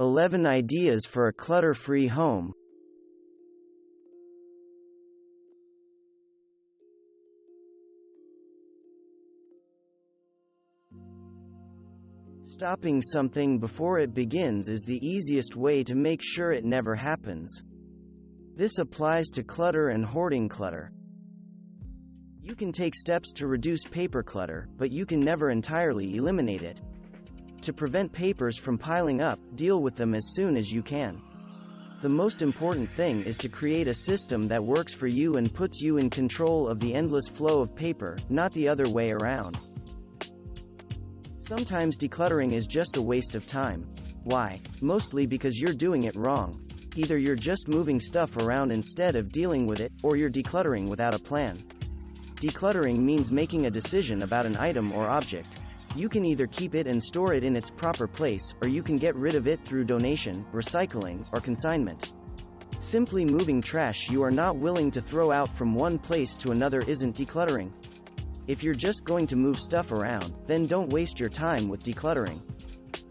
11 Ideas for a Clutter-Free Home. Stopping something before it begins is the easiest way to make sure it never happens. This applies to clutter and hoarding clutter. You can take steps to reduce paper clutter, but you can never entirely eliminate it. To prevent papers from piling up, deal with them as soon as you can. The most important thing is to create a system that works for you and puts you in control of the endless flow of paper, not the other way around. Sometimes decluttering is just a waste of time. Why? Mostly because you're doing it wrong. Either you're just moving stuff around instead of dealing with it, or you're decluttering without a plan. Decluttering means making a decision about an item or object. You can either keep it and store it in its proper place, or you can get rid of it through donation, recycling, or consignment. Simply moving trash you are not willing to throw out from one place to another isn't decluttering. If you're just going to move stuff around, then don't waste your time with decluttering.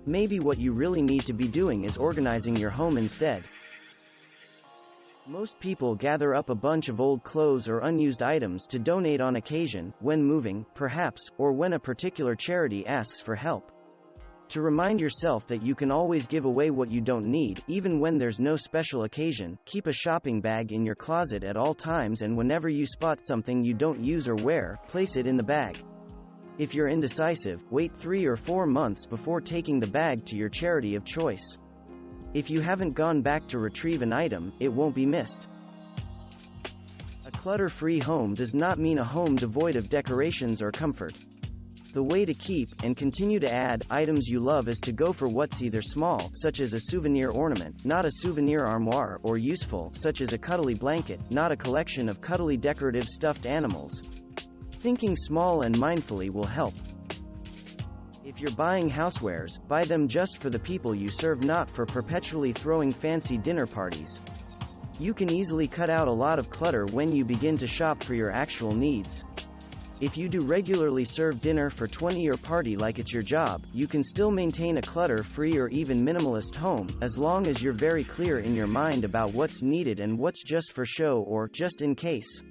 Maybe what you really need to be doing is organizing your home instead. Most people gather up a bunch of old clothes or unused items to donate on occasion, when moving, perhaps, or when a particular charity asks for help. To remind yourself that you can always give away what you don't need, even when there's no special occasion, keep a shopping bag in your closet at all times, and whenever you spot something you don't use or wear, place it in the bag. If you're indecisive, wait 3 or 4 months before taking the bag to your charity of choice. If you haven't gone back to retrieve an item, it won't be missed. A clutter-free home does not mean a home devoid of decorations or comfort. The way to keep, and continue to add, items you love is to go for what's either small, such as a souvenir ornament, not a souvenir armoire, or useful, such as a cuddly blanket, not a collection of cuddly decorative stuffed animals. Thinking small and mindfully will help. If you're buying housewares, buy them just for the people you serve, not for perpetually throwing fancy dinner parties. You can easily cut out a lot of clutter when you begin to shop for your actual needs. If you do regularly serve dinner for 20 or party like it's your job, you can still maintain a clutter-free or even minimalist home, as long as you're very clear in your mind about what's needed and what's just for show or just in case.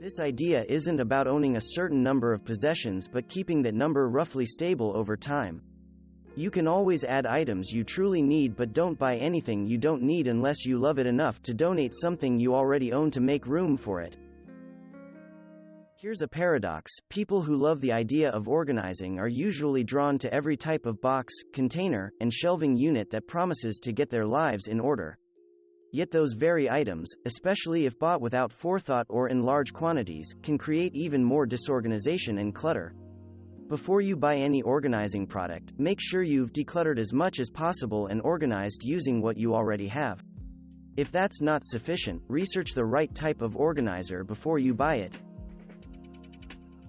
This idea isn't about owning a certain number of possessions but keeping that number roughly stable over time. You can always add items you truly need, but don't buy anything you don't need unless you love it enough to donate something you already own to make room for it. Here's a paradox: people who love the idea of organizing are usually drawn to every type of box, container, and shelving unit that promises to get their lives in order. Yet those very items, especially if bought without forethought or in large quantities, can create even more disorganization and clutter. Before you buy any organizing product, make sure you've decluttered as much as possible and organized using what you already have. If that's not sufficient, research the right type of organizer before you buy it.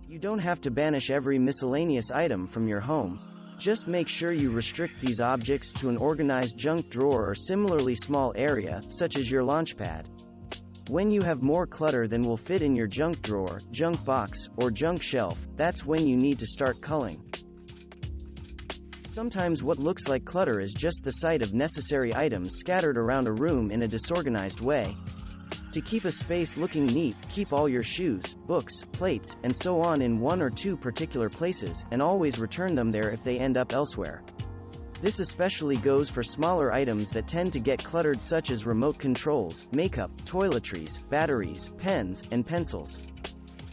You don't have to banish every miscellaneous item from your home. Just make sure you restrict these objects to an organized junk drawer or similarly small area, such as your launchpad. When you have more clutter than will fit in your junk drawer, junk box, or junk shelf, that's when you need to start culling. Sometimes what looks like clutter is just the sight of necessary items scattered around a room in a disorganized way. To keep a space looking neat, keep all your shoes, books, plates, and so on in 1 or 2 particular places, and always return them there if they end up elsewhere. This especially goes for smaller items that tend to get cluttered, such as remote controls, makeup, toiletries, batteries, pens, and pencils.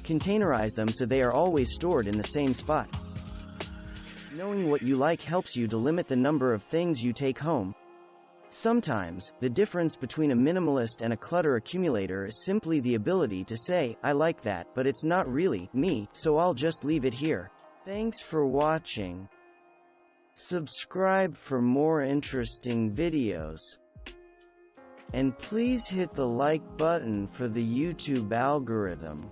Containerize them so they are always stored in the same spot. Knowing what you like helps you to limit the number of things you take home. Sometimes, the difference between a minimalist and a clutter accumulator is simply the ability to say, "I like that, but it's not really me, so I'll just leave it here." Thanks for watching. Subscribe for more interesting videos. And please hit the like button for the YouTube algorithm.